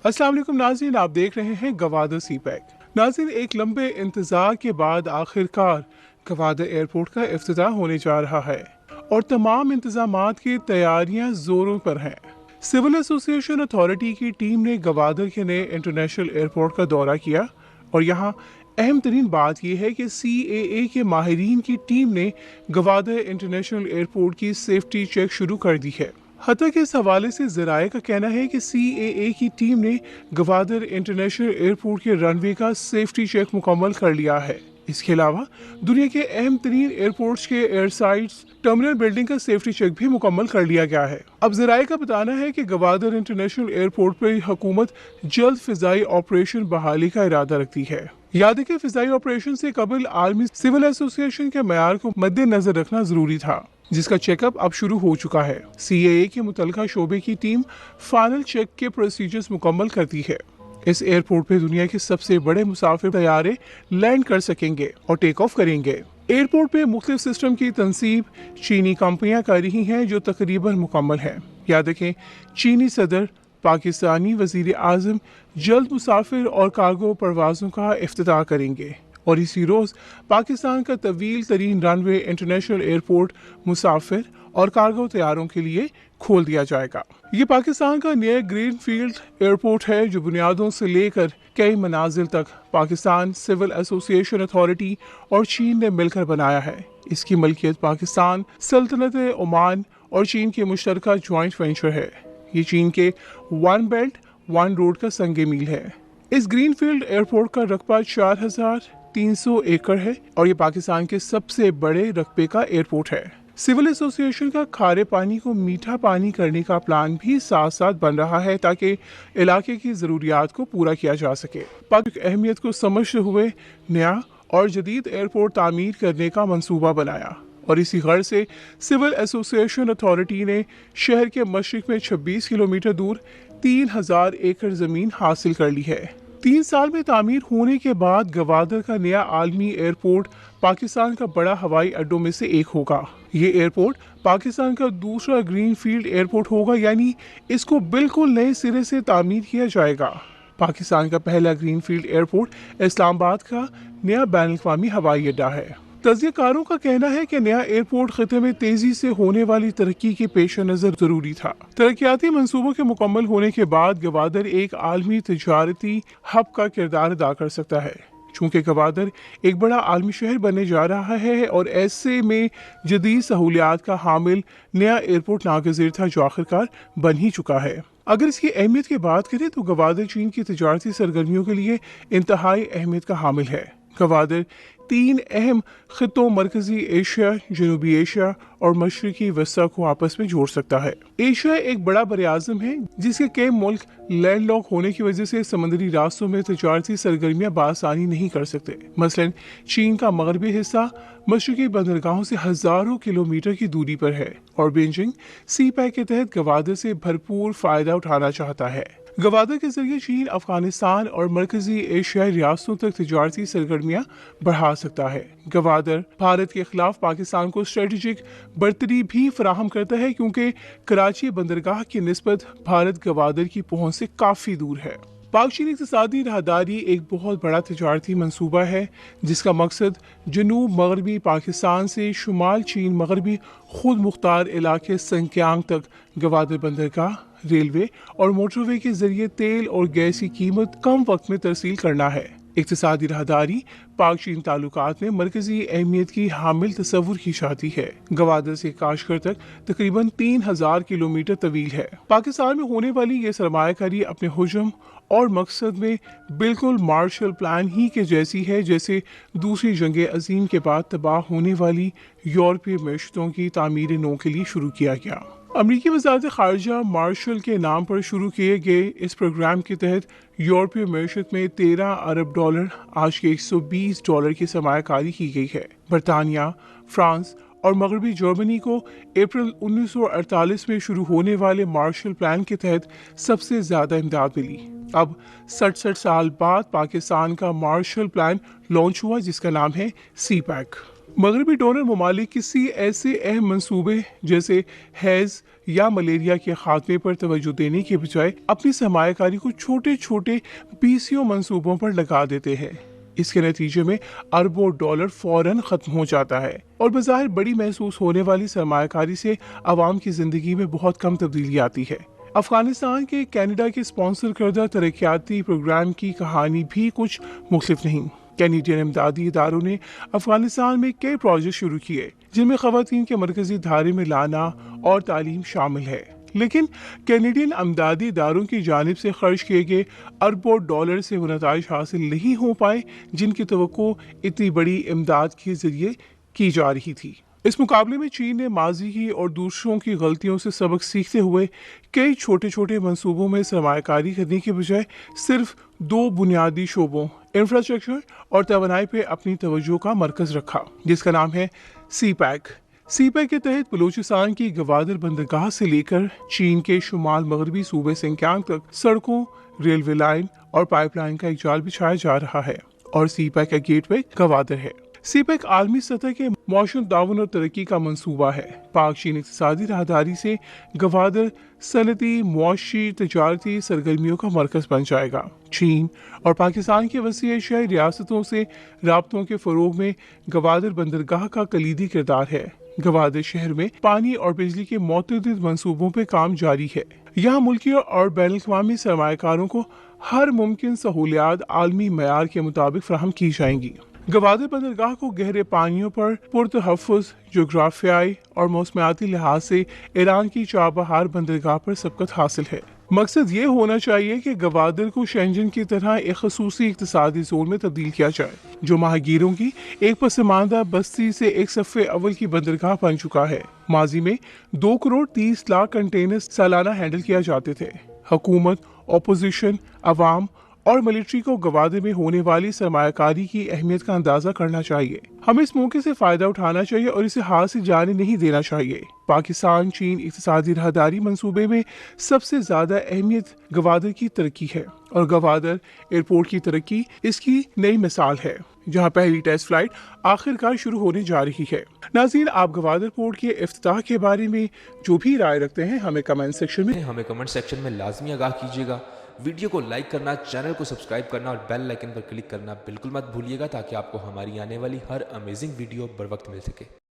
अस्सलाम वालेकुम नाज़रीन, आप देख रहे हैं गवादर सी पैक। नाज़रीन, एक लंबे इंतज़ार के बाद आखिरकार गवादर एयरपोर्ट का इफ्तिताह होने जा रहा है और तमाम इंतज़ामात की तैयारियां ज़ोरों पर हैं। सिविल एसोसिएशन अथॉरिटी की टीम ने गवादर के नए इंटरनेशनल एयरपोर्ट का दौरा किया और यहाँ अहम तरीन बात यह है कि CAA के माहिरीन की टीम ने गवादर इंटरनेशनल एयरपोर्ट की सेफ्टी चेक शुरू कर दी है। हत्ता कि इस हवाले से ज़राए का कहना है कि CAA की टीम ने गवादर इंटरनेशनल एयरपोर्ट के रनवे का सेफ्टी चेक मुकम्मल कर लिया है। इसके अलावा दुनिया के अहम तरीन एयरपोर्ट्स के एयरसाइड्स टर्मिनल बिल्डिंग का सेफ्टी चेक भी मुकम्मल कर लिया गया है। अब ज़राए का बताना है कि गवादर इंटरनेशनल एयरपोर्ट पर हुकूमत जल्द फिजाई ऑपरेशन बहाली का इरादा रखती है। याद है कि फिजाई ऑपरेशन से कबल आलमी सिविल एसोसिएशन के मयार को मद्देनजर रखना जरूरी था, जिसका चेकअप अब शुरू हो चुका है। CAA के मुतलका शोबे की टीम फाइनल चेक के प्रोसीजर्स मुकम्मल करती है। इस एयरपोर्ट पे दुनिया के सबसे बड़े मुसाफिर तैयारे लैंड कर सकेंगे और टेक ऑफ करेंगे। एयरपोर्ट पे मुख्तलिफ सिस्टम की तनसीब चीनी कंपनियां कर रही हैं जो तकरीबन मुकम्मल है। याद रखें, चीनी सदर पाकिस्तानी वजीर आज़म जल्द मुसाफिर और कार्गो परवाज़ों का इफ्तिताह करेंगे और इसी रोज़ पाकिस्तान का तवील तरीन रनवे इंटरनेशनल एयरपोर्ट मुसाफिर और कार्गो तैयारों के लिए खोल दिया जाएगा। ये पाकिस्तान का नया ग्रीन फील्ड एयरपोर्ट है जो बुनियादों से लेकर कई मनाजिल तक पाकिस्तान सिविल एसोसिएशन अथॉरिटी और चीन ने मिलकर बनाया है। इसकी मलकियत पाकिस्तान, सल्तनत ओमान और चीन के मुश्तरका ज्वाइंट वेंचर है। ये चीन के वन बेल्ट वन रोड का संगे मील है। इस ग्रीनफील्ड एयरपोर्ट का रकबा 4300 एकड़ है और ये पाकिस्तान के सबसे बड़े रकबे का एयरपोर्ट है। सिविल एसोसिएशन का खारे पानी को मीठा पानी करने का प्लान भी साथ साथ बन रहा है ताकि इलाके की जरूरियात को पूरा किया जा सके। पाक अहमियत को समझते हुए नया और जदीद एयरपोर्ट तामीर करने का मंसूबा बनाया और इसी गर्ज से सिविल एसोसिएशन अथॉरिटी ने शहर के मशरिक में 26 किलोमीटर दूर 3000 एकड़ जमीन हासिल कर ली है। 3 साल में तामीर होने के बाद गवादर का नया आलमी एयरपोर्ट पाकिस्तान का बड़ा हवाई अड्डों में से एक होगा। ये एयरपोर्ट पाकिस्तान का दूसरा ग्रीन फील्ड एयरपोर्ट होगा, यानी इसको बिल्कुल नए सिरे से तामीर किया जाएगा। पाकिस्तान का पहला ग्रीन फील्ड एयरपोर्ट इस्लामाबाद का नया बैनुल-अक़वामी हवाई अड्डा है। तजज़ियाकारों का कहना है कि नया एयरपोर्ट खिते में तेजी से होने वाली तरक्की के पेश नज़र जरूरी था। तरक्याती मंसूबों के मुकम्मल होने के बाद गवादर एक आलमी तजारती हब का किरदार अदा कर सकता है। चूँकि गवादर एक बड़ा आलमी शहर बनने जा रहा है और ऐसे में जदीद सहूलियात का हामिल नया एयरपोर्ट नागज़ीर था जो आखिरकार बन ही चुका है। अगर इसकी अहमियत की बात करें तो गवादर चीन की तजारती सरगर्मियों के लिए इंतहाई अहमियत का हामिल है। गवादर 3 अहम खितों मरकजी एशिया, जनूबी एशिया और मशरकी वस्ता को आपस में जोड़ सकता है। एशिया एक बड़ा बरआज़म है जिसके कई मुल्क लैंड लॉक होने की वजह से समंदरी रास्तों में तजारती सरगर्मियां बासानी नहीं कर सकते। मसलन चीन का मगरबी हिस्सा मशरकी बंदरगाहों से हजारों किलोमीटर की दूरी पर है और बीजिंग सी पैक के तहत गवादर से भरपूर फायदा उठाना चाहता है। गवादर के जरिए चीन अफगानिस्तान और मरकजी एशियाई रियासतों तक तजारती सरगर्मियां बढ़ा सकता है। गवादर भारत के खिलाफ पाकिस्तान को स्ट्रेटेजिक बर्तरी भी फराहम करता है क्योंकि कराची बंदरगाह की निस्बत भारत गवादर की पहुंच से काफी दूर है। पाक चीन इक़्तिसादी राहदारी एक बहुत बड़ा तजारती मंसूबा है जिसका मकसद जनूब मगरबी पाकिस्तान से शुमाल चीन मगरबी खुद मुख्तार इलाके संक्यांग तक गवादर बंदरगाह, रेलवे और मोटरवे के जरिए तेल और गैस की कीमत कम वक्त में तरसील करना है। इक़्तिसादी राहदारी पाक चीन ताल्लुकात में मरकजी अहमियत की हामिल तस्वुर की जाती है। गवादर से काशगर तक तकरीबन 3000 किलोमीटर तवील है। पाकिस्तान में होने वाली ये सरमायाकारी अपने हुजम और मकसद में बिल्कुल मार्शल प्लान ही के जैसी है जैसे दूसरी जंग अजीम के बाद तबाह होने वाली यूरोपीय मैशतों की तामीर नौ के लिए शुरू किया गया। अमरीकी वज़ारत ख़ारजा मार्शल के नाम पर शुरू किए गए इस प्रोग्राम के तहत यूरोपीय मैशत में 13 अरब डॉलर आज के $120 की सरमायाकारी की गई है। बरतानिया, फ्रांस और मगरबी जर्मनी को अप्रैल 1948 में शुरू होने वाले मार्शल प्लान के तहत सबसे ज़्यादा इमदाद मिली। अब 67 साल बाद पाकिस्तान का मार्शल प्लान लॉन्च हुआ जिसका नाम है सी पैक। मगरबी डोनर ममालिक किसी ऐसे अहम मंसूबे जैसे हैज़ या मलेरिया के खात्मे पर तवज्जो देने के बजाय अपनी सरमायाकारी को छोटे छोटे पीसीओ मंसूबों पर लगा देते हैं। इसके नतीजे में अरबों डॉलर फौरन खत्म हो जाता है और बज़ाहिर बड़ी महसूस होने वाली सरमायाकारी से आवाम की जिंदगी में बहुत कम तब्दीली आती है। अफगानिस्तान के कनाडा के स्पॉन्सर करदा तरक्याती प्रोग्राम की कहानी भी कुछ मुख्तलिफ नहीं। कैनेडियन इमदादी इदारों ने अफगानिस्तान में कई प्रोजेक्ट शुरू किए जिनमें खवातीन के मरकजी धारे में लाना और तालीम शामिल है, लेकिन कैनेडियन इमदादी इदारों की जानिब से खर्च किए गए अरबों डॉलर से वो नताइज हासिल नहीं हो पाए जिनकी तवक्को इतनी बड़ी इमदाद के जरिए की जा रही थी। इस मुकाबले में चीन ने माजी की और दूसरों की गलतियों से सबक सीखते हुए कई छोटे छोटे मंसूबों में सरमायाकारी करने के बजाय सिर्फ दो बुनियादी शोबों इंफ्रास्ट्रक्चर और तवानाई पे अपनी तवज्जो का मरकज रखा, जिसका नाम है सीपैक। सीपैक के तहत बलूचिस्तान की गवादर बंदरगाह से लेकर चीन के शुमाल मगरबी सूबे सिंकियांग तक सड़कों, रेलवे लाइन और पाइपलाइन का एक जाल बिछाया जा रहा है और सीपैक का गेटवे गवादर है। सीपैक आलमी सतह के मौसम ताउन और तरक्की का मंसूबा है। पाक चीन इक़्तिसादी राहदारी से गवादर सनती, मुआशी, तजारती सरगर्मियों का मरकज बन जाएगा। चीन और पाकिस्तान की वसी एशियाई रियासतों से राब्तों के फ़रोग़ में गवादर बंदरगाह का कलीदी किरदार है। गवादर शहर में पानी और बिजली के मुतअद्दिद मंसूबों पे काम जारी है। यहाँ मुल्की और बैनुल-अक़वामी सरमायाकारों को हर मुमकिन सहूलियात आलमी मयार के मुताबिक फराहम की जाएंगी। गवादर बंदरगाह को गहरे पानियों पर पुरतहफ़्फ़ुज़ जोग्राफियाई और मौसमियाती लिहाज से ईरान की चाबहार बंदरगाह पर सबकत हासिल है। मकसद ये होना चाहिए कि गवादर को शेंजन की तरह एक खसूसी इक़्तिसादी जोन में तब्दील किया जाए, जो माहगीरों की एक पसमानदा बस्ती से एक सफ़े अव्वल की बंदरगाह बन चुका है। माजी में 2 करोड़ 30 लाख कंटेनर सालाना हैंडल किया जाते थे। हुकूमत, अपोजिशन, अवाम और मिलिट्री को गवादर में होने वाली सरमायाकारी की अहमियत का अंदाजा करना चाहिए। हमें इस मौके से फायदा उठाना चाहिए और इसे हाथ से जाने नहीं देना चाहिए। पाकिस्तान चीन इक़्तिसादी राहदारी मंसूबे में सबसे ज्यादा अहमियत गवादर की तरक्की है और गवादर एयरपोर्ट की तरक्की इसकी नई मिसाल है, जहां पहली टेस्ट फ्लाइट आखिरकार शुरू होने जा रही है। नाज़रीन, आप गवादर पोर्ट के इफ्तिताह के बारे में जो भी राय रखते हैं हमें कमेंट सेक्शन में लाजमी आगाह कीजिएगा। वीडियो को लाइक करना, चैनल को सब्सक्राइब करना और बेल आइकन पर क्लिक करना बिल्कुल मत भूलिएगा, ताकि आपको हमारी आने वाली हर अमेजिंग वीडियो बर वक्त मिल सके।